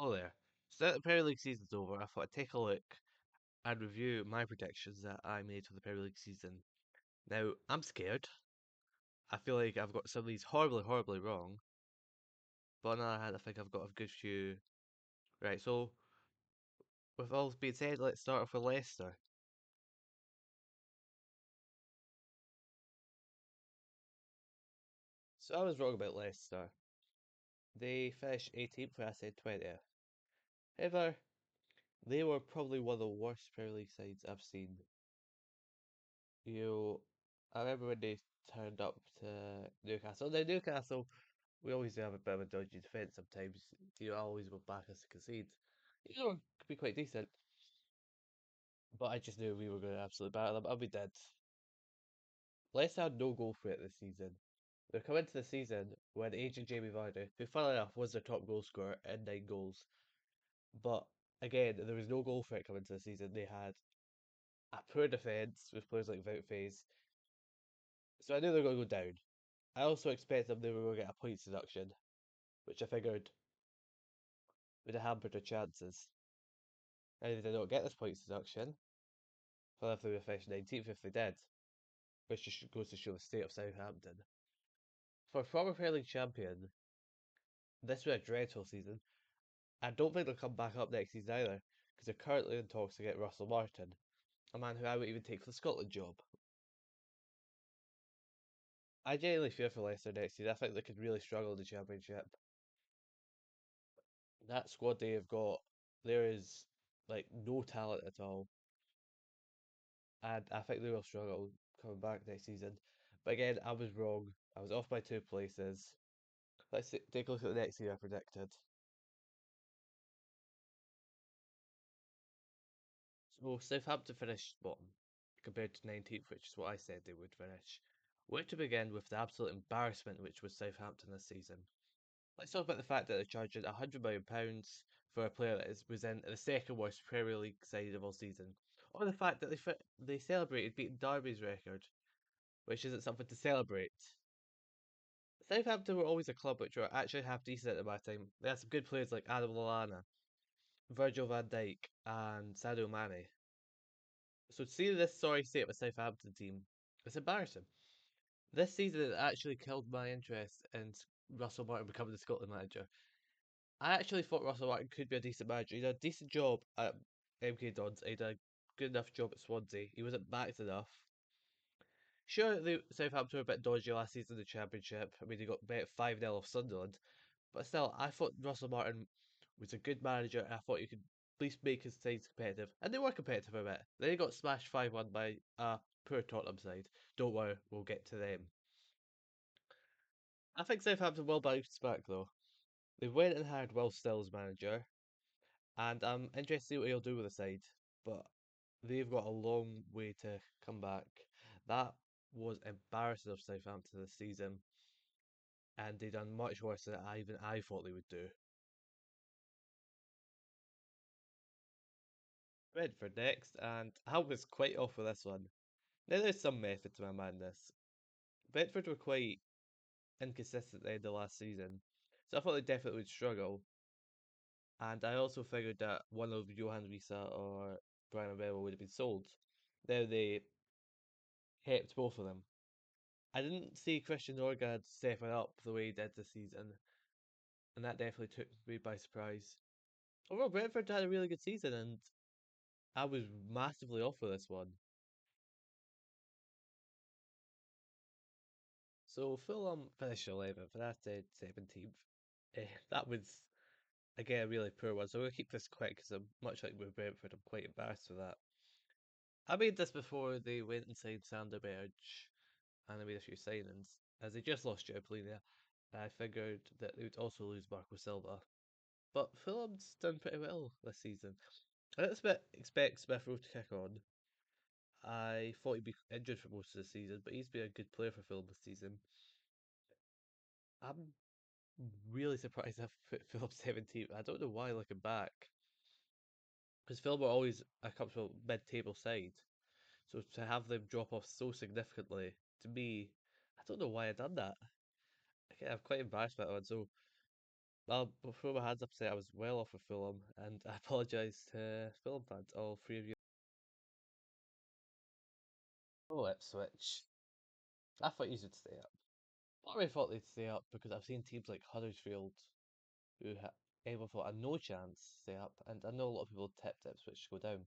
Hello there. So now that the Premier League season's over, I thought I'd take a look and review my predictions that I made for the Premier League season. Now, I'm scared. I feel like I've got some of these horribly, horribly wrong. But on the other hand, I think I've got a good few. Right, so with all being said, let's start off with Leicester. So I was wrong about Leicester. They finished 18th where I said 20th. However, they were probably one of the worst Premier League sides I've seen. You know, I remember when they turned up to Newcastle. Now, Newcastle we always do have a bit of a dodgy defence sometimes. You know, always will back us to concede. You know, it could be quite decent. But I just knew we were going to absolutely battle them, and we did. Leicester had no goal threat this season. They come into the season when aging Jamie Vardy, who funnily enough was their top goal scorer in 9 goals. But again, there was no goal threat coming into the season. They had a poor defence with players like Wout Faes. So I knew they were going to go down. I also expected them they were going to get a points deduction, which I figured would have hampered their chances. And they did not get this points deduction. Well, if they were finished 19th, if they did, which just goes to show the state of Southampton. For a former Premier League champion, this was a dreadful season. I don't think they'll come back up next season either, because they're currently in talks to get Russell Martin, a man who I would even take for the Scotland job. I genuinely fear for Leicester next season. I think they could really struggle in the Championship. That squad they have got, there is like no talent at all, and I think they will struggle coming back next season. But again, I was wrong. I was off by 2 places. Let's take a look at the next year I predicted. So Southampton finished bottom compared to 19th, which is what I said they would finish. Where to begin with the absolute embarrassment which was Southampton this season? Let's talk about the fact that they're charging £100 million for a player that was in the second worst Premier League side of all season. Or the fact that they celebrated beating Derby's record, which isn't something to celebrate. Southampton were always a club which were actually half decent at my time. They had some good players like Adam Lallana, Virgil van Dijk, and Sadio Mane. So to see this sorry state of a Southampton team, it's embarrassing. This season it actually killed my interest in Russell Martin becoming the Scotland manager. I actually thought Russell Martin could be a decent manager. He did a decent job at MK Dons. He did a good enough job at Swansea. He wasn't backed enough. Sure, the Southampton were a bit dodgy last season in the Championship. I mean, they got bet 5-0 off Sunderland. But still, I thought Russell Martin was a good manager, and I thought he could at least make his sides competitive. And they were competitive a bit. Then they got smashed 5-1 by a poor Tottenham side. Don't worry, we'll get to them. I think Southampton will bounce back, though. They went and hired Will Stills manager, and I'm interested to see what he'll do with the side. But they've got a long way to come back. That was embarrassing of Southampton this season, and they done much worse than I thought they would do. Brentford next, and I was quite off with this one. Now there's some method to my madness. Brentford were quite inconsistent at the end of last season, so I thought they definitely would struggle. And I also figured that one of Johan Risa or Brian Abel would have been sold. Now they kept both of them. I didn't see Christian Norgard stepping up the way he did this season, and that definitely took me by surprise. Overall, Brentford had a really good season, and I was massively off with this one. So Fulham finished 11th, and I said 17th. That was again a really poor one. So we'll keep this quick because I'm much like with Brentford. I'm quite embarrassed with that. I made this before they went and signed Sander Berge, and they made a few signings. As they just lost Joe Polina, I figured that they would also lose Marco Silva. But Fulham's done pretty well this season. I didn't expect Smith Rowe to kick on. I thought he'd be injured for most of the season, but he's been a good player for Fulham this season. I'm really surprised I've put Phillips 17th. I don't know why looking back. Because Fulham were always a comfortable mid-table side. So to have them drop off so significantly, to me, I don't know why I done that. Again, I'm quite embarrassed by that one. So Before my hands upset, I was well off with Fulham, and I apologise to Fulham fans, all three of you. Oh, Ipswich. I thought you would stay up. Part of me thought they'd stay up because I've seen teams like Huddersfield who everyone thought had no chance stay up, and I know a lot of people tipped Ipswich to go down.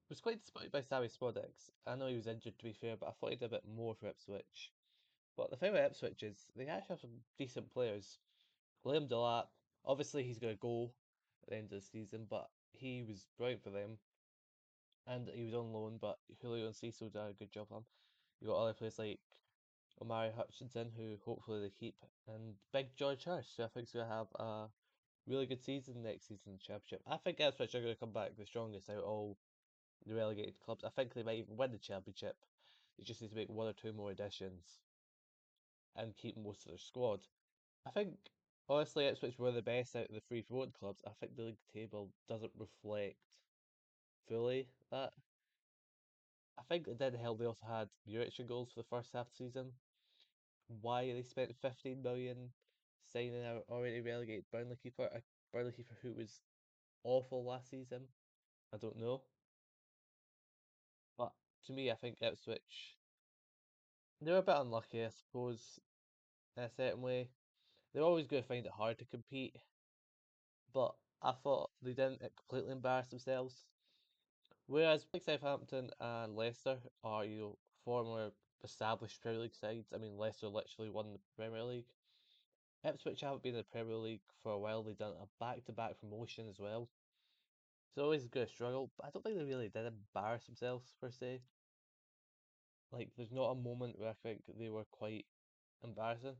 Was quite disappointed by Sammy Spodeks. I know he was injured to be fair, but I thought he did a bit more for Ipswich. But the thing with Ipswich is they actually have some decent players. Liam Delap, obviously he's going to go at the end of the season, but he was brilliant for them. And he was on loan, but Julio and Cecil did a good job on him. You got other players like Omari Hutchinson, who hopefully they keep, and Big George Hurst, who I think is going to have a really good season next season in the Championship. I think Ipswich are going to come back the strongest out of all the relegated clubs. I think they might even win the Championship. They just need to make one or two more additions and keep most of their squad. I think, honestly, Ipswich were the best out of the three promoted clubs. I think the league table doesn't reflect fully that. I think it did help they also had Jurich goals for the first half of the season. Why they spent 15 million signing our already relegated Burnley keeper, a Burnley keeper who was awful last season, I don't know. But to me, I think Ipswich, they were a bit unlucky, I suppose, in a certain way. They're always going to find it hard to compete, but I thought they didn't completely embarrass themselves. Whereas like Southampton and Leicester are, former established Premier League sides. I mean, Leicester literally won the Premier League. Ipswich haven't been in the Premier League for a while. They've done a back-to-back promotion as well. It's always going to struggle, but I don't think they really did embarrass themselves per se. Like, there's not a moment where I think they were quite embarrassing.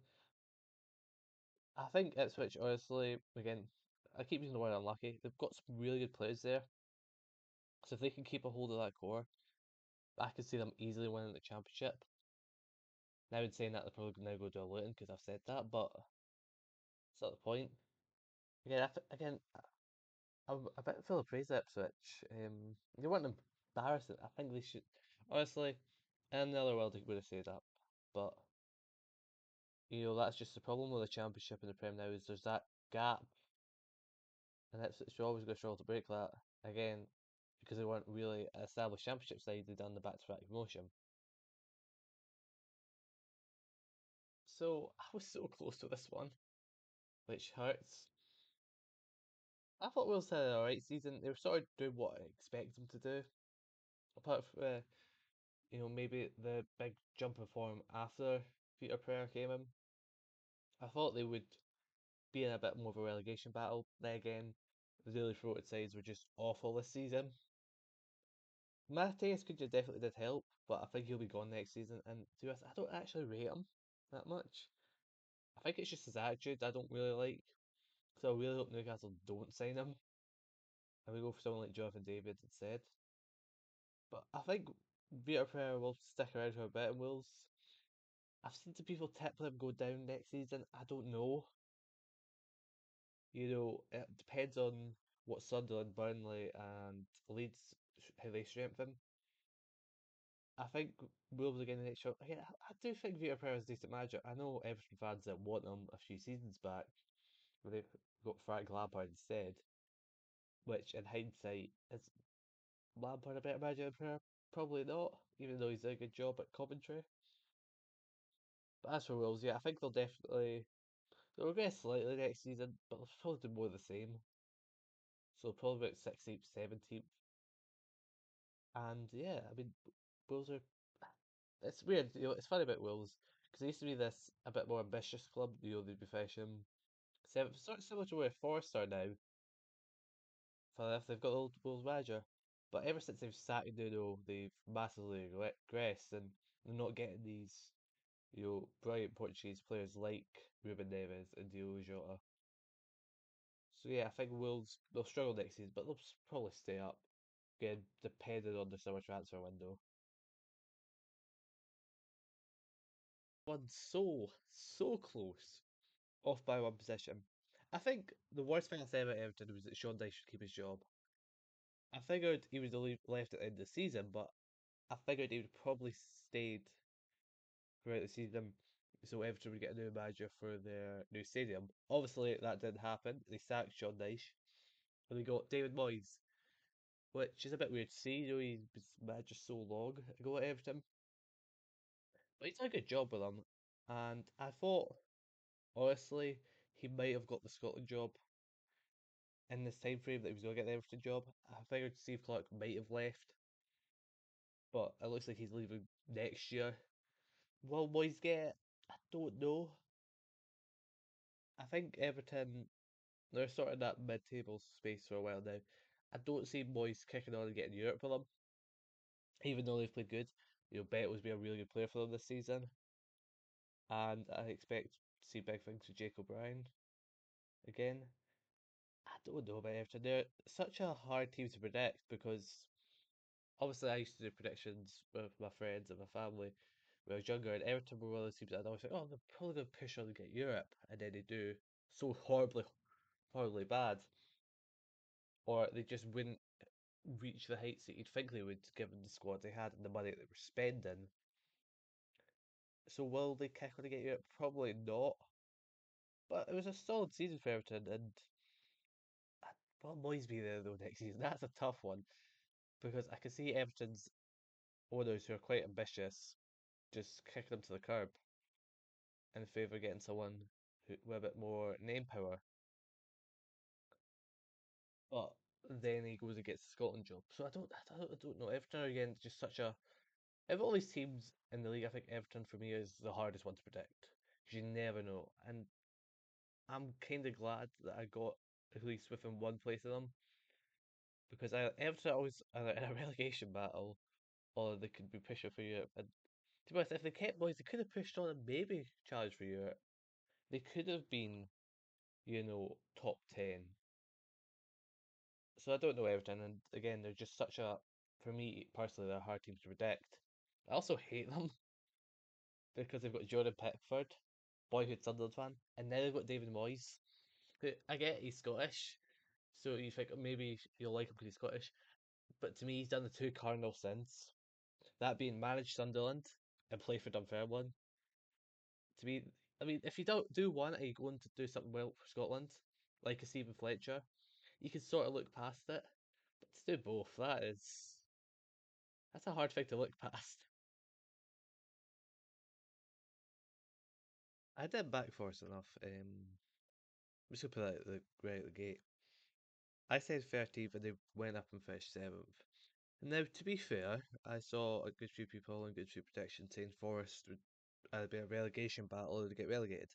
I think Ipswich, honestly, again, I keep using the word unlucky. They've got some really good players there. So if they can keep a hold of that core, I could see them easily winning the championship. Now, in saying that, they're probably now go to a Luton because I've said that, but that's not the point. Again, again, I'm a bit full of praise at Ipswich. They weren't embarrassing. I think they should. Honestly, in another world, they would have stayed up. But, that's just the problem with the Championship and the Prem now is there's that gap, and Ipswich are always going to struggle to break that. Again, because they weren't really an established Championship side, they done the back-to-back promotion. So, I was so close to this one, which hurts. I thought Wolves had an alright season. They were sort of doing what I expect them to do. Apart from, maybe the big jump in form after Peter Pereira came in. I thought they would be in a bit more of a relegation battle. Then again, the newly promoted sides were just awful this season. Mateus could definitely did help, but I think he'll be gone next season. And to be honest, I don't actually rate him that much. I think it's just his attitude I don't really like. So I really hope Newcastle don't sign him. And we go for someone like Jonathan David instead. But I think Peter Pereira will stick around for a bit and Wolves. I've seen some people tip them go down next season. I don't know. It depends on what Sunderland, Burnley, and Leeds how they strengthen. I think Wolves again in the next show. Again, I do think Vita Pereira is a decent manager. I know Everton fans that want him a few seasons back, where they got Frank Lampard instead. Which, in hindsight, is Lampard a better manager than Pereira? Probably not, even though he's done a good job at Coventry. But as for Wolves, yeah, I think they'll regress slightly next season, but they'll probably do more of the same. So probably about 16th, 17th. And yeah, I mean, Wolves are. It's weird, it's funny about Wolves, because they used to be this a bit more ambitious club, they'd be finishing seventh, sort of similar to where Forest are now, for if they've got the old Wolves manager. But ever since they've sacked Nuno, they've massively regressed, and they're not getting these, brilliant Portuguese players like Ruben Neves and Diogo Jota. So yeah, I think Wolves, they'll struggle next season, but they'll probably stay up. Again, depending on the summer transfer window. One so close, off by one position. I think the worst thing I said about Everton was that Sean Dyche should keep his job. I figured he would have left at the end of the season, but I figured he would probably stayed throughout the season. so Everton would get a new manager for their new stadium. Obviously, that didn't happen. They sacked Sean Dyche, and they got David Moyes, which is a bit weird to see. You know, he was manager so long ago at Everton, but he's done a good job with them. And I thought, honestly, he might have got the Scotland job in this time frame that he was going to get the Everton job. I figured Steve Clark might have left, but it looks like he's leaving next year. Will Moyes get? I don't know. I think Everton, they're sort of in that mid-table space for a while now. I don't see Moyes kicking on and getting Europe for them, even though they've played good. You know, Bet was be a really good player for them this season, and I expect to see big things for Jake O'Brien again. I don't know about Everton. They're such a hard team to predict because obviously I used to do predictions with my friends and my family when I was younger, and Everton were one of those teams that I'd always think, oh, they're probably going to push on and get Europe, and then they do so horribly bad, or they just wouldn't reach the heights that you'd think they would, given the squad they had and the money that they were spending. So will they kick on to get Europe? Probably not. But it was a solid season for Everton, and will Moyes be there though next season? That's a tough one because I can see Everton's owners who are quite ambitious just kicking them to the curb in favour of getting someone with a bit more name power. But then he goes and gets the Scotland job. So I don't know. Everton are again just such a. Of all these teams in the league, I think Everton for me is the hardest one to predict because you never know. And I'm kind of glad that I got at least within one place of them because Everton are always in a relegation battle, or they could be pushing for Europe. And to be honest, if they kept boys, they could have pushed on and maybe challenged for Europe. They could have been, top 10. So I don't know Everton, and again, they're just such a, for me personally, they're a hard team to predict. I also hate them because they've got Jordan Pickford, boyhood Sunderland fan, and now they've got David Moyes, who I get he's Scottish, so you think maybe you'll like him because he's Scottish, but to me, he's done the two cardinal sins, that being manage Sunderland and play for Dunfermline. To me, I mean, if you don't do one and you go on to do something well for Scotland, like a Stephen Fletcher, you can sort of look past it. But to do both, that's a hard thing to look past. I did back Forest enough. I'm just gonna put that right at the gate. I said 13th and they went up and finished 7th. Now, to be fair, I saw a good few people and good few predictions saying Forest would either be a relegation battle or they'd get relegated.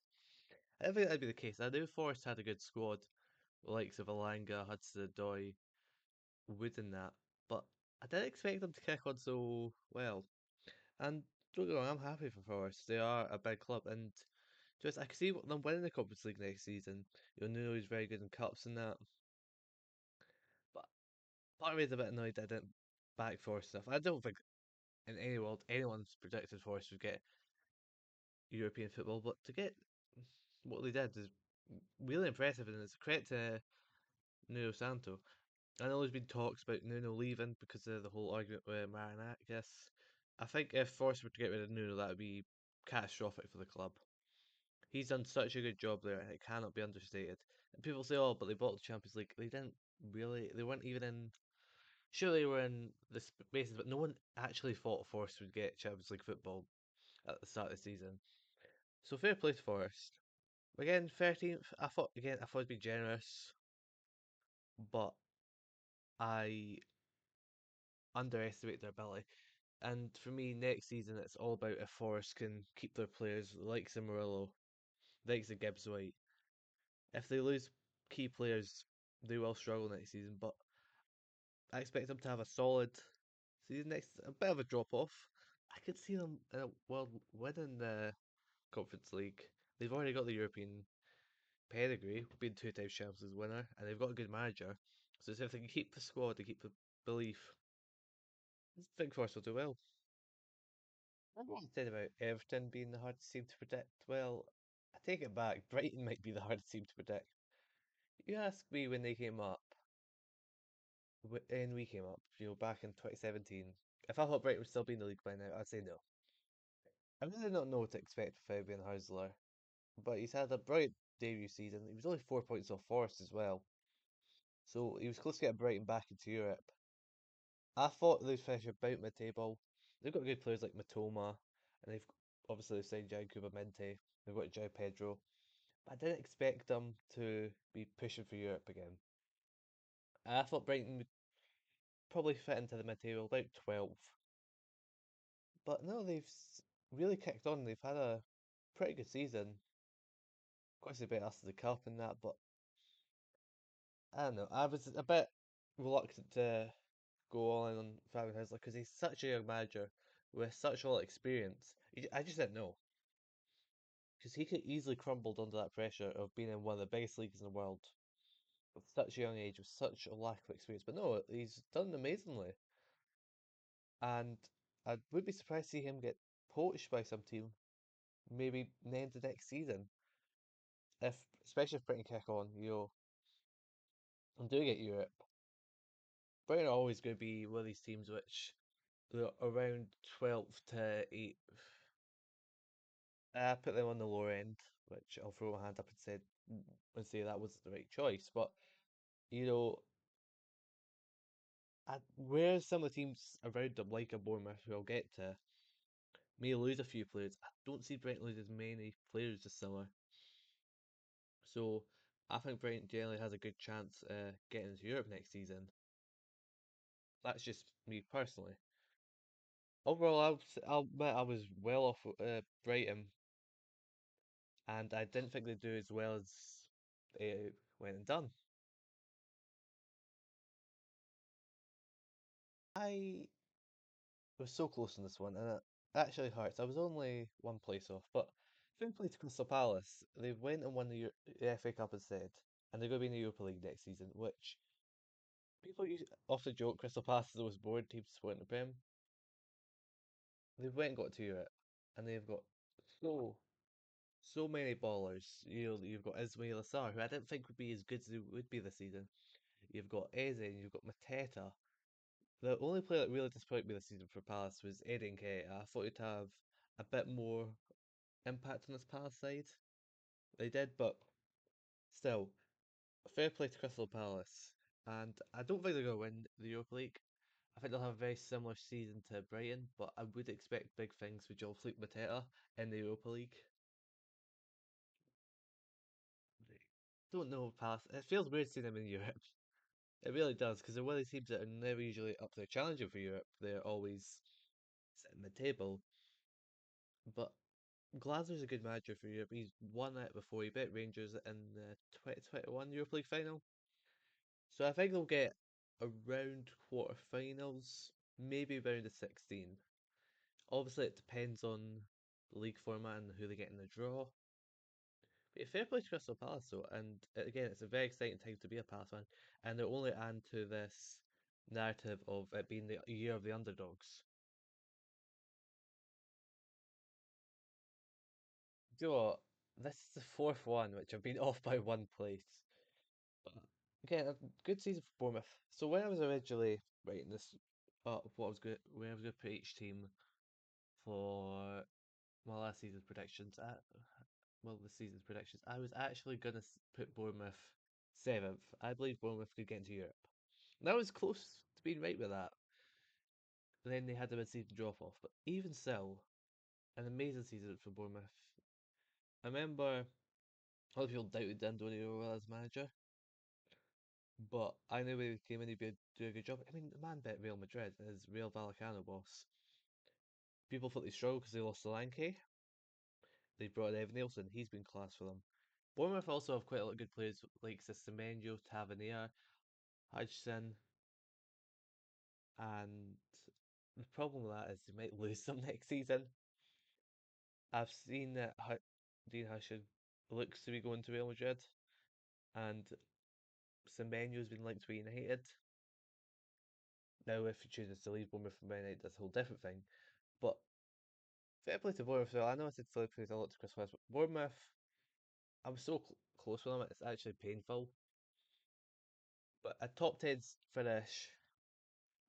I don't think that'd be the case. I knew Forest had a good squad, the likes of Alanga, Hudson-Odoi, Wood and that, but I didn't expect them to kick on so well. And don't get me wrong, I'm happy for Forest. They are a big club, and just I can see them winning the Conference League next season. Nuno is very good in cups and that, but part of me is a bit annoyed that I didn't back Forest stuff. I don't think in any world anyone's predicted Forest would get European football, but to get what they did is really impressive, and it's a credit to Nuno Santo. I know there's been talks about Nuno leaving because of the whole argument with Marinakis. I think if Forest were to get rid of Nuno, that would be catastrophic for the club. He's done such a good job there, and it cannot be understated. And people say, "Oh, but they bought the Champions League." They didn't really. They weren't even in. Sure, they were in the spaces, but no one actually thought Forest would get Champions League football at the start of the season. So fair play to Forest. Again, 13th. I thought it'd be generous, but I underestimate their ability. And for me, next season, it's all about if Forest can keep their players like Murillo, like of Gibbs White. If they lose key players, they will struggle next season. But I expect them to have a solid season next. A bit of a drop off. I could see them winning the Conference League. They've already got the European pedigree, being two times Champions League winner, and they've got a good manager. So if they can keep the squad, they keep the belief. I think Forest will do well. What you said about Everton being the hardest team to predict. Well, I take it back. Brighton might be the hardest team to predict. You asked me when they came up, and we came up, back in 2017. If I thought Brighton would still be in the league by now, I'd say no. I really don't know what to expect with Fabian Hausler, but he's had a bright debut season. He was only 4 points off Forest as well, so he was close to getting Brighton back into Europe. I thought they'd finish about mid-table. They've got good players like Matoma, and they've signed Giancuba Mente. They've got João Pedro, but I didn't expect them to be pushing for Europe again. I thought Brighton would probably fit into the mid-table, about 12. But no, really kicked on. They've had a pretty good season. Of course, they beat us to the cup and that, but I don't know. I was a bit reluctant to go all in on Fabian Hesler because he's such a young manager with such a lot of experience. I just didn't know because he could easily crumbled under that pressure of being in one of the biggest leagues in the world with such a young age, with such a lack of experience. But no, he's done amazingly, and I would be surprised to see him get poached by some team, maybe named the next season. If especially if Britain kick on, and do get Europe. Brighton are always going to be one of these teams which they're around 12th to 8th. I put them on the lower end, which I'll throw my hand up and say that was the right choice. But you know, where some of the teams around them, like a Bournemouth, who I'll get to, may lose a few players. I don't see Brighton lose as many players this summer. So I think Brighton generally has a good chance getting into Europe next season. That's just me personally. Overall, I'll admit I was well off Brighton, and I didn't think they'd do as well as they went and done. I was so close in this one, and it actually hurts. I was only one place off, but fair play to Crystal Palace. They went and won the FA Cup instead, and they're going to be in the Europa League next season, which often joke Crystal Palace is the most boring team to support in the Prem. They've went and got to Europe, and they've got so so many ballers. You've got Ismail Assar, who I didn't think would be as good as he would be this season. You've got Eze, and you've got Mateta. The only player that really disappointed me this season for Palace was Eddie Nketiah. I thought he'd have a bit more impact on this Palace side. They did, but still, fair play to Crystal Palace. And I don't think they're going to win the Europa League. I think they'll have a very similar season to Brighton, but I would expect big things with Joel Fleet Mateta in the Europa League. Don't know Palace. It feels weird seeing them in Europe. It really does, because they're one of these teams that are never usually up there challenging for Europe. They're always sitting mid-table. But Glasner's a good manager for Europe. He's won it before. He beat Rangers in the 2021 Europa League final. So I think they'll get around quarterfinals, maybe around the 16. Obviously, it depends on the league format and who they get in the draw. But yeah, fair play to Crystal Palace, though. And again, it's a very exciting time to be a Palace fan. And they're only adding to this narrative of it being the year of the underdogs. Do you know what? This is the fourth one, which I've been off by one place. But again, a good season for Bournemouth. So when I was originally writing this up, where I was going to put each team for my last season's predictions, the season's predictions, I was actually going to put Bournemouth seventh. I believe Bournemouth could get into Europe. And I was close to being right with that. And then they had the mid-season drop-off. But even still, an amazing season for Bournemouth. I remember a lot of people doubted Andoni Iraola as manager. But I knew when he came in, he'd do a good job. I mean, the man beat Real Madrid as Real Vallecano boss. People thought they struggled because they lost Solanke. They brought in Evan Nielsen. He's been class for them. Bournemouth also have quite a lot of good players like Semenyo, Tavernier, Hodgson, and the problem with that is they might lose them next season. I've seen that Dean Hushed looks to be going to Real Madrid, and Semenyo's been linked to United. Now, if he chooses to leave Bournemouth for Man United, that's a whole different thing. But fair play to Bournemouth. So I know I said fair play to a lot to Chris West, but Bournemouth, I was so close with them, it's actually painful. But a top 10 finish,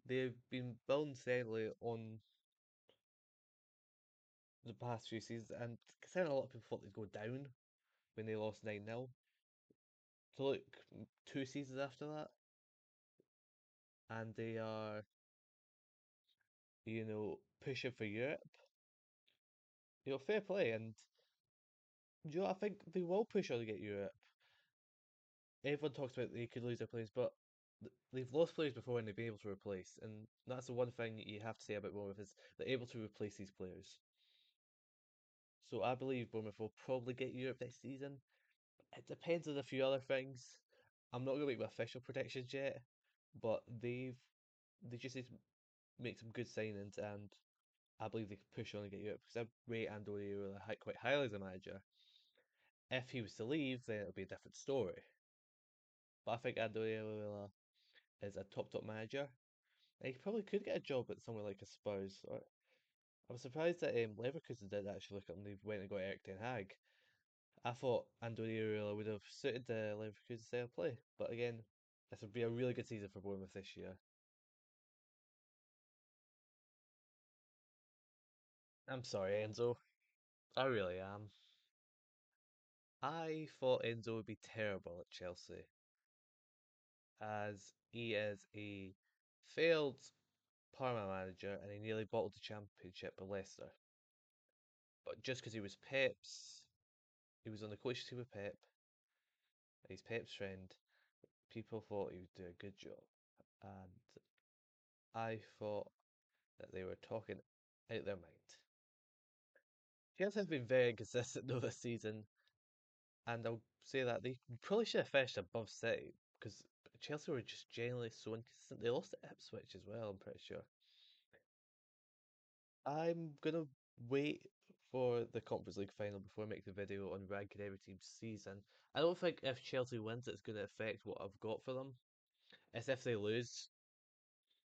they've been building steadily on the past few seasons, and considering a lot of people thought they'd go down when they lost 9-0, to look two seasons after that, and they are, pushing for Europe, fair play. And I think they will push on to get Europe. Everyone talks about they could lose their players, but they've lost players before and they've been able to replace. And that's the one thing you have to say about Bournemouth is they're able to replace these players. So I believe Bournemouth will probably get Europe next season. It depends on a few other things. I'm not going to make my official predictions yet, but they just need to make some good signings, and I believe they could push on and get Europe because I rate Andoni quite highly as a manager. If he was to leave, then it would be a different story. But I think Andoni is a top manager. And he probably could get a job at somewhere like a Spurs. I was surprised that Leverkusen did actually look up and they went and got Eric Ten Hag. I thought Andoni Iraola would have suited the Leverkusen style of play, but again, this would be a really good season for Bournemouth this year. I'm sorry, Enzo. I really am. I thought Enzo would be terrible at Chelsea, as he is a failed Parma manager and he nearly bottled the championship with Leicester. But just because he was on the coaching team with Pep, and he's Pep's friend, people thought he would do a good job. And I thought that they were talking out their mind. Chelsea have been very inconsistent though this season, and I'll say that they probably should have finished above City because Chelsea were just generally so inconsistent. They lost to Ipswich as well, I'm pretty sure. I'm gonna wait for the Conference League final before I make the video on ranking every team's season. I don't think if Chelsea wins, it's going to affect what I've got for them. As if they lose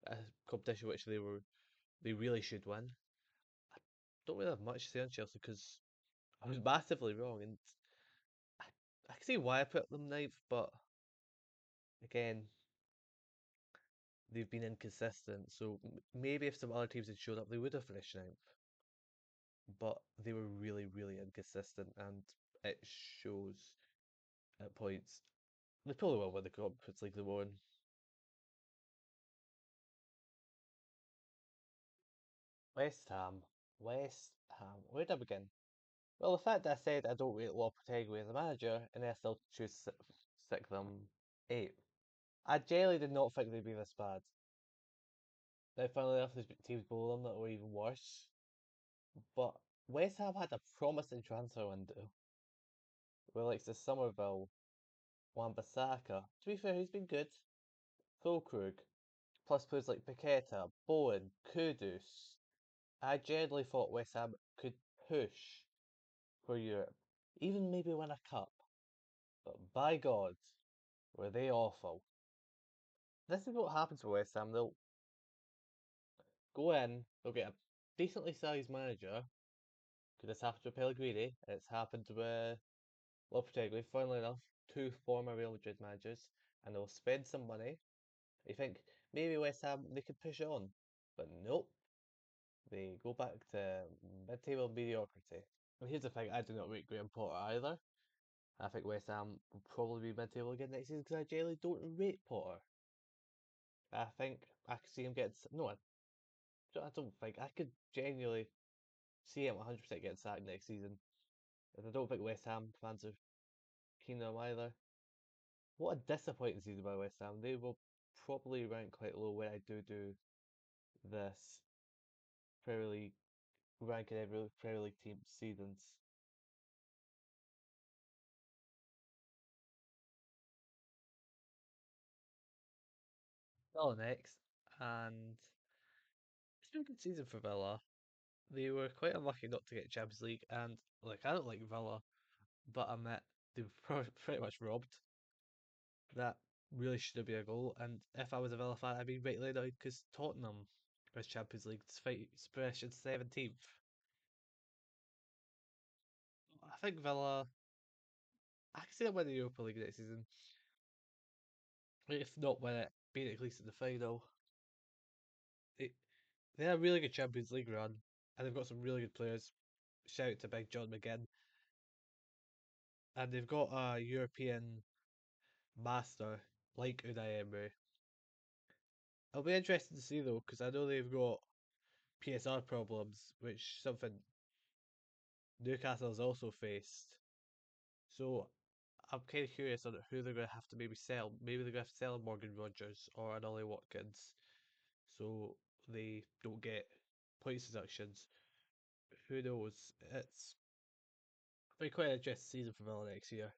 a competition which they really should win. I don't really have much to say on Chelsea because I was massively wrong, and I, I can see why I put them ninth, but again, they've been inconsistent. So maybe if some other teams had showed up, they would have finished ninth. But they were really, really inconsistent, and it shows at points. They probably will win the Conference League they won. West Ham. West Ham. Where did I begin? Well, the fact that I said I don't rate Lopetegui as a manager, and I still choose to stick them eight. I genuinely did not think they'd be this bad. Now, funnily enough, there's teams below them that were even worse. But West Ham had a promising transfer window with like the Somerville, Wan-Bissaka. To be fair, he's been good. Fulkrug, plus players like Paqueta, Bowen, Kudus. I genuinely thought West Ham could push for Europe, even maybe win a cup. But by God, were they awful. This is what happens for West Ham. They'll go in, they'll get a decently sized manager, because this happened with Pellegrini, it's happened with Lopetegui, funnily enough, two former Real Madrid managers, and they'll spend some money. You think maybe West Ham they could push on, but nope, they go back to mid-table mediocrity. And here's the thing: I do not rate Graham Potter either. I think West Ham will probably be mid-table again next season because I generally don't rate Potter. I think I could see him get no. I don't think I could genuinely see him 100% getting sacked next season. And I don't think West Ham fans are keen on him either. What a disappointing season by West Ham. They will probably rank quite low when I do this Premier League ranking every Premier League team seasons. Villa next, and it's been a good season for Villa. They were quite unlucky not to get Champions League, and like I don't like Villa, but I admit they were pretty much robbed. That really should have been a goal. And if I was a Villa fan, I'd be rightly annoyed because Tottenham was Champions League despite Spurs in 17th. I think Villa, I can see them win the Europa League next season. If not win it, being at least in the final. They, they had a really good Champions League run, and they've got some really good players. shout out to Big John McGinn, and they've got a European master like Unai Emery. It'll be interesting to see though, because I know they've got PSR problems, which something Newcastle has also faced. So I'm kind of curious on who they're going to have to maybe sell. Maybe they're going to have to sell Morgan Rogers or an Ollie Watkins, so they don't get points deductions. Who knows? It's be quite an interesting season for Villa next year.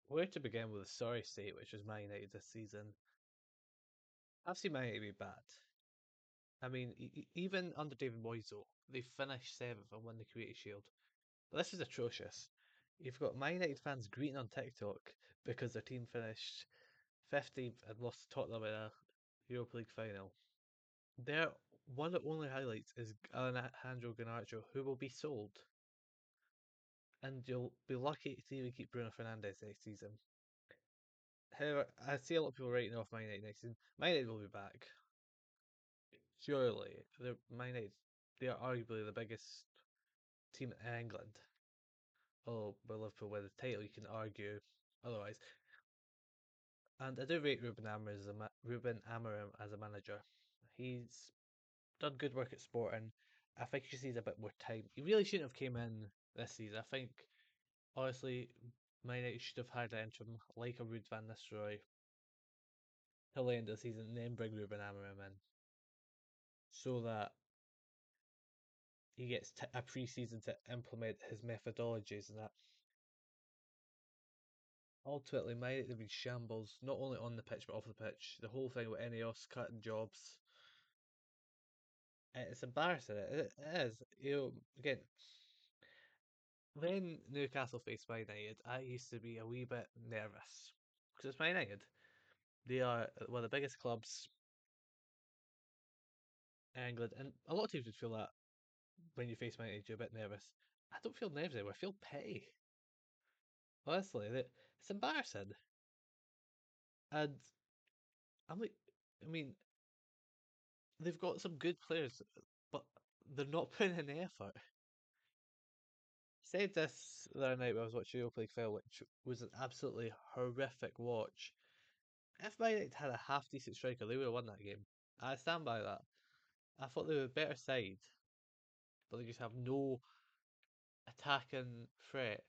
Where to begin with the sorry state, which was Man United this season? I've seen Man United be bad. I mean, even under David Moyes, though, they finished seventh and won the Community Shield. But this is atrocious. You've got Man United fans greeting on TikTok because their team finished 15th and lost to Tottenham in a Europa League final. Their one of the only highlights is Alejandro Garnacho, who will be sold, and you'll be lucky to even keep Bruno Fernandes next season. However, I see a lot of people writing off Man United next season. Man United will be back. Surely, they're Man United. They are arguably the biggest team in England. Oh, but Liverpool win the title, you can argue otherwise. And I do rate Ruben Amorim as a manager. He's done good work at Sporting. I think he just needs a bit more time. He really shouldn't have came in this season. I think honestly, Man United should have had an interim like a Ruud van Nistelrooy till the end of the season, and then bring Ruben Amorim in, so that he gets a pre-season to implement his methodologies and that. Ultimately, Man United have been shambles, not only on the pitch but off the pitch. The whole thing with Ineos cutting jobs, it's embarrassing. It is. Again, when Newcastle faced Man United, I used to be a wee bit nervous because it's Man United. They are one of the biggest clubs in England, and a lot of teams would feel that when you face Man United, you're a bit nervous. I don't feel nervous anymore. I feel pity. Honestly, it's embarrassing. And I'm like, I mean, they've got some good players, but they're not putting in the effort. Said this the other night when I was watching Europa League Final, which was an absolutely horrific watch. If Man United had a half decent striker, they would have won that game. I stand by that. I thought they were a better side, but they just have no attacking threat.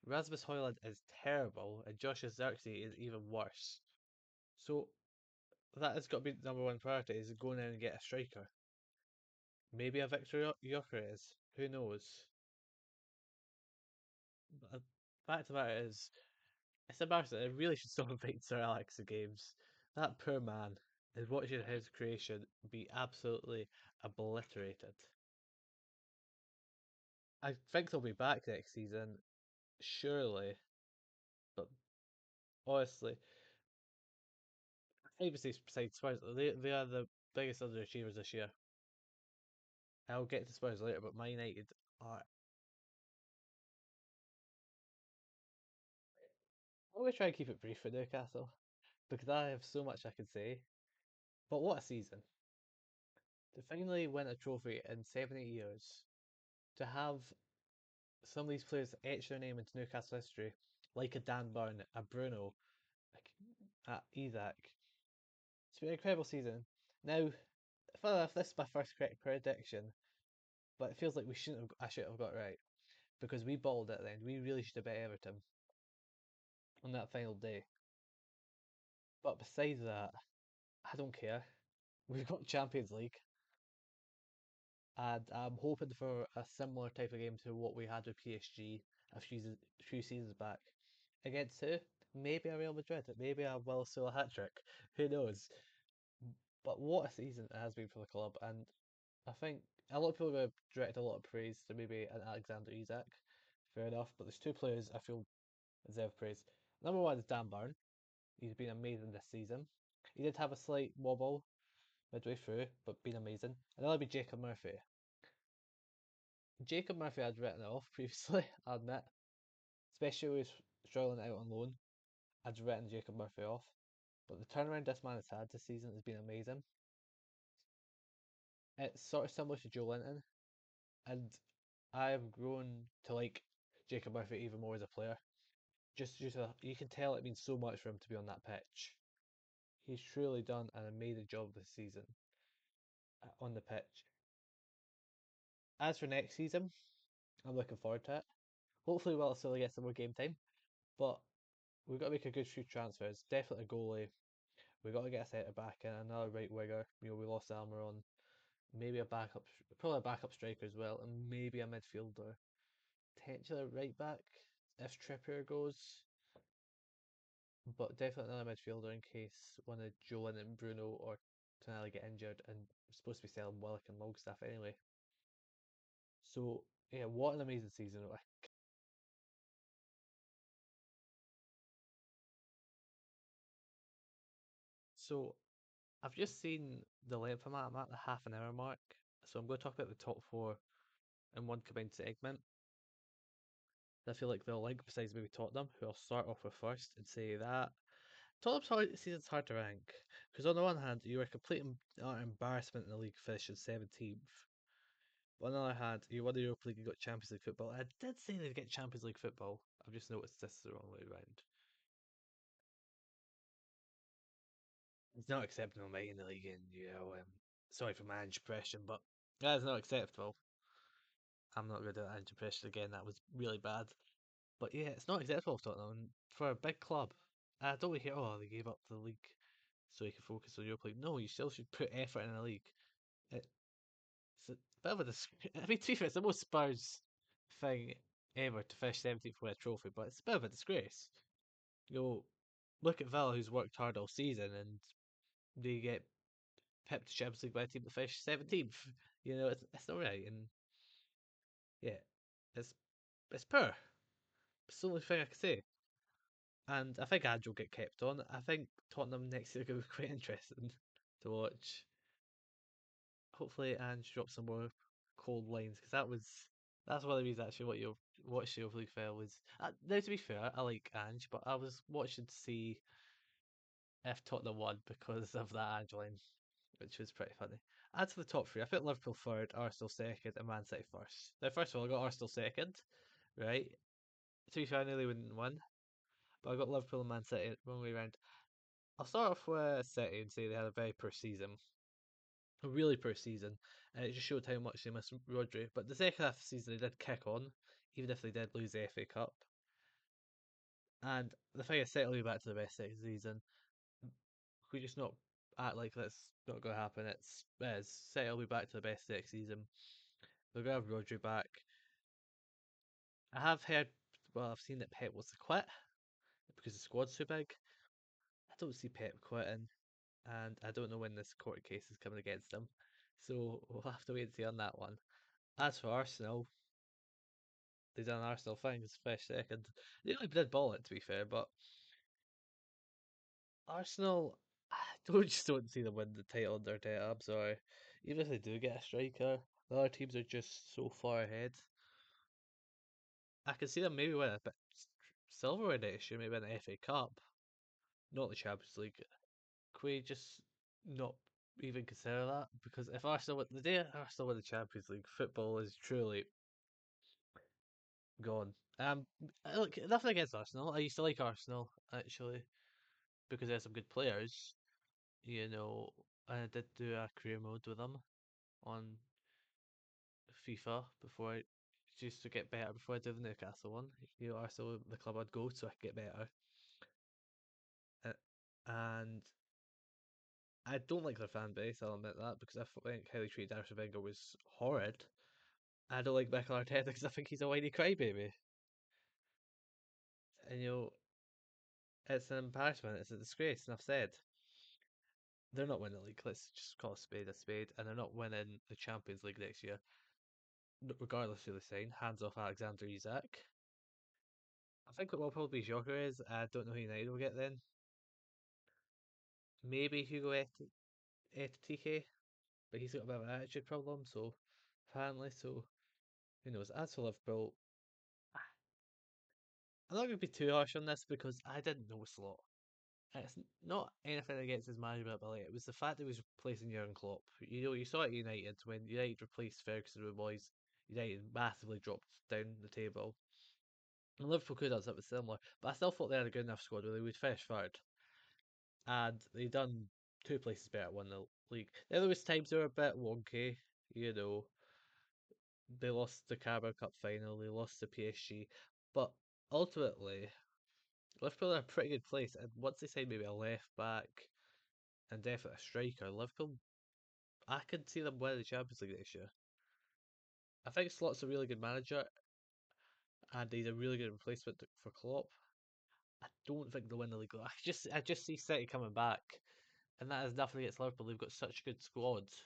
Rasmus Højlund is terrible, and Joshua Zirkzee is even worse. So that has got to be the number one priority: is going in and get a striker. Maybe a Victor Gyökeres. Who knows? But the fact of the matter is, it's embarrassing. I really should stop inviting Sir Alex to games. That poor man is watching his creation be absolutely obliterated. I think they'll be back next season, surely. But honestly, obviously, besides Spurs, they are the biggest underachievers this year. I'll get to Spurs later, but Man United are. I'm going to try and keep it brief for Newcastle because I have so much I can say. But what a season! To finally win a trophy in 70 years, to have some of these players etch their name into Newcastle history, like a Dan Burn, a Bruno, like a Isaac. It's been an incredible season. Now, funny enough, this is my first correct prediction, but it feels like I should have got it right because we balled at the end. We really should have bet Everton on that final day. But besides that, I don't care. We've got Champions League, and I'm hoping for a similar type of game to what we had with PSG a few seasons back. Against who? Maybe a Real Madrid, maybe a Will Sula hat trick. Who knows? But what a season it has been for the club, and I think a lot of people have directed a lot of praise to maybe an Alexander Isak. Fair enough, but there's two players I feel deserve praise. Number one is Dan Burn. He's been amazing this season. He did have a slight wobble midway through, but been amazing. And that'll be Jacob Murphy. Jacob Murphy I'd written off previously, I admit. Especially with struggling out on loan. I'd written Jacob Murphy off. But the turnaround this man has had this season has been amazing. It's sort of similar to Joe Linton, and I have grown to like Jacob Murphy even more as a player. Just due to you can tell it means so much for him to be on that pitch. He's truly done an amazing job this season on the pitch. As for next season, I'm looking forward to it. Hopefully, we'll still get some more game time, but we've got to make a good few transfers. Definitely a goalie. We've got to get a centre back and another right winger. We lost Almiron. Maybe a backup, probably a backup striker as well, and maybe a midfielder. Potentially a right back if Trippier goes, but definitely another midfielder in case one of Joe and Bruno or Tonali get injured, and we're supposed to be selling Willock and Longstaff anyway. So yeah, what an amazing season! So I've just seen the length of that. I'm at the half an hour mark, so I'm going to talk about the top four in one combined segment. I feel like they'll link besides maybe Tottenham, who I'll start off with first and say that season's hard to rank because on the one hand you were a complete embarrassment in the league, finishing 17th. But on the other hand, you won the Europa League and got Champions League football. I did say they'd get Champions League football. I've just noticed this is the wrong way around. It's not acceptable making the league, and sorry for my impression, but that is not acceptable. I'm not going to do that impression again. That was really bad. But yeah, it's not acceptable for Tottenham for a big club. I don't hear, oh, they gave up the league so you can focus on Europa League. No, you still should put effort in the league. It's a bit of a I mean, to be fair, it's the most Spurs thing ever to finish 17th with a trophy, but it's a bit of a disgrace. You know, look at Villa, who's worked hard all season, and they get pipped to Champions League by a team that finished 17th. It's not right, and yeah, it's it's poor. It's the only thing I can say. And I think Ange will get kept on. I think Tottenham next year could be quite interesting to watch. Hopefully, Ange drops some more cold lines because that's one of the reasons actually what you watched the Europa League fail was. Now, to be fair, I like Ange, but I was watching to see if Tottenham won because of that Ange line, which was pretty funny. Add to the top three, I think Liverpool third, Arsenal second, and Man City first. Now, first of all, I got Arsenal second, right? To be fair, I nearly wouldn't win, but I got Liverpool and Man City wrong way round. I'll start off with City and say they had a very poor season, a really poor season, and it just showed how much they missed Rodri. But the second half of the season, they did kick on, even if they did lose the FA Cup. And the thing is, City will be back to the best second season. We just not act like that's not going to happen. City will be back to the best next season. They're going to have Rodri back. I have heard, well, I've seen that Pep wants to quit because the squad's too big. I don't see Pep quitting, and I don't know when this court case is coming against him. So we'll have to wait and see on that one. As for Arsenal, they done an Arsenal thing, it's fresh second. They only did ball it to be fair, but Arsenal, I just don't see them win the title under Arteta. I'm sorry. Even if they do get a striker, the other teams are just so far ahead. I can see them maybe win a bit silverware next year, maybe win the FA Cup, not the Champions League. Can we just not even consider that? Because if Arsenal win the day Arsenal win the Champions League, football is truly gone. Look, nothing against Arsenal. I used to like Arsenal actually because they had some good players. I did do a career mode with them on FIFA before I just to get better before I did the Newcastle one. Arsenal the club I'd go so I could get better. Uh, and I don't like their fan base. I'll admit that because I think how they treated Arsene Wenger was horrid. I don't like Mikel Arteta because I think he's a whiny crybaby. And it's an embarrassment. It's a disgrace. And I've said they're not winning the league. Let's just call a spade, and they're not winning the Champions League next year, regardless who they sign. Hands off Alexander Isak. I think it will probably be Gyökeres. I don't know who United will get then. Maybe Etike, but he's got a bit of an attitude problem. So apparently, so who knows? As for Liverpool, I'm not going to be too harsh on this because I didn't notice a lot. It's not anything against his management ability. It was the fact that he was replacing Jurgen Klopp. You know, you saw it at United when United replaced Ferguson with boys. United massively dropped down the table. And Liverpool could have something similar, but I still thought they had a good enough squad where they would finish third. And they done two places better won the league. There was times they were a bit wonky, you know. They lost the Carabao Cup final, they lost the PSG, but ultimately Liverpool are a pretty good place. And once they signed maybe a left back and definitely a striker, Liverpool, I could see them winning the Champions League this year. I think Slot's a really good manager and he's a really good replacement for Klopp. I don't think they'll win the league though. I just see City coming back, and that is nothing against Liverpool. They've got such good squads,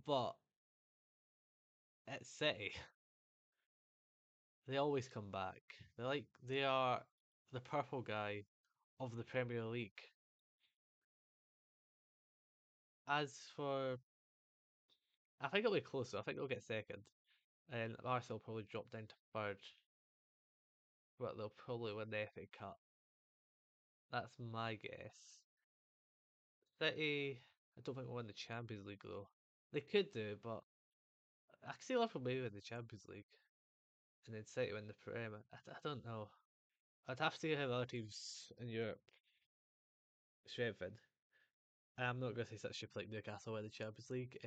but at City, they always come back. They are the purple guy of the Premier League. As for, I think it'll be closer. I think they'll get second, and Arsenal will probably drop down to third, but they'll probably win the FA Cup. That's my guess. City, I don't think they'll win the Champions League though. They could do, but I can see Liverpool maybe win the Champions League, and then City win the Premier. I don't know. I'd have to see how the other teams in Europe strengthen. I'm not going to say such shit like Newcastle win the Champions League.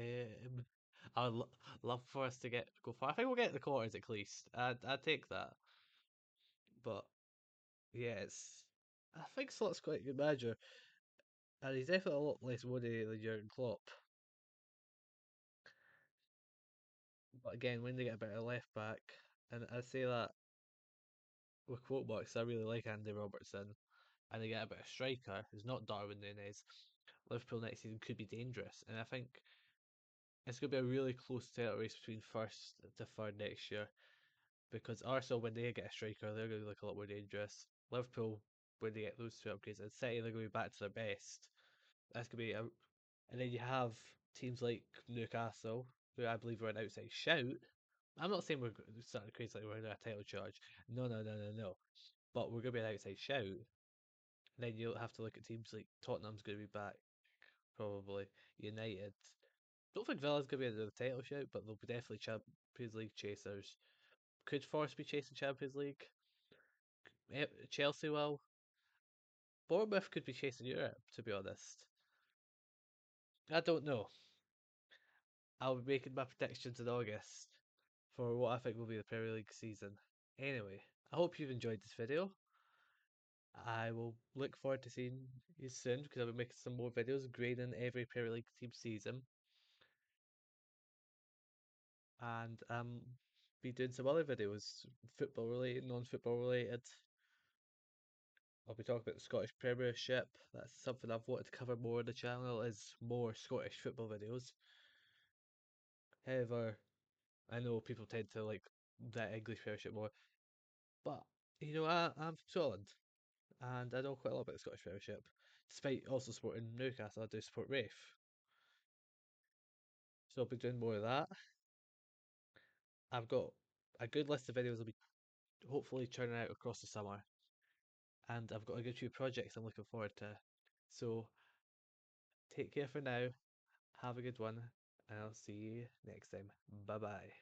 I would love for us to go far. I think we'll get the quarters at least. I'd take that. But yeah, I think Slot's quite a good manager, and he's definitely a lot less woody than Jurgen Klopp. But again, when they get a better left back, and I say that with quote marks, I really like Andy Robertson, and they get a better striker who's not Darwin Núñez. Liverpool next season could be dangerous, and I think it's going to be a really close title race between first to third next year because Arsenal, when they get a striker, they're going to look a lot more dangerous. Liverpool, when they get those two upgrades, and City, they're going to be back to their best. That's going to be a. And then you have teams like Newcastle, who I believe are an outside shout. I'm not saying we're starting crazy like we're in a title charge. No, no, no, no, no. But we're going to be an outside shout. Then you'll have to look at teams like Tottenham's going to be back, probably. United. Don't think Villa's going to be in the title shout, but they'll be definitely Champions League chasers. Could Forest be chasing Champions League? Chelsea will. Bournemouth could be chasing Europe, to be honest. I don't know. I'll be making my predictions in August for what I think will be the Premier League season. Anyway, I hope you've enjoyed this video. I will look forward to seeing you soon because I'll be making some more videos grading every Premier League team season. And be doing some other videos, football related, non-football related. I'll be talking about the Scottish Premiership. That's something I've wanted to cover more on the channel is more Scottish football videos. However, I know people tend to like the English Premiership more, but I'm from Scotland and I know quite a lot about the Scottish Premiership. Despite also supporting Newcastle, I do support Rafe. So I'll be doing more of that. I've got a good list of videos I'll be hopefully churning out across the summer, and I've got a good few projects I'm looking forward to. So take care for now, have a good one, and I'll see you next time. Bye bye.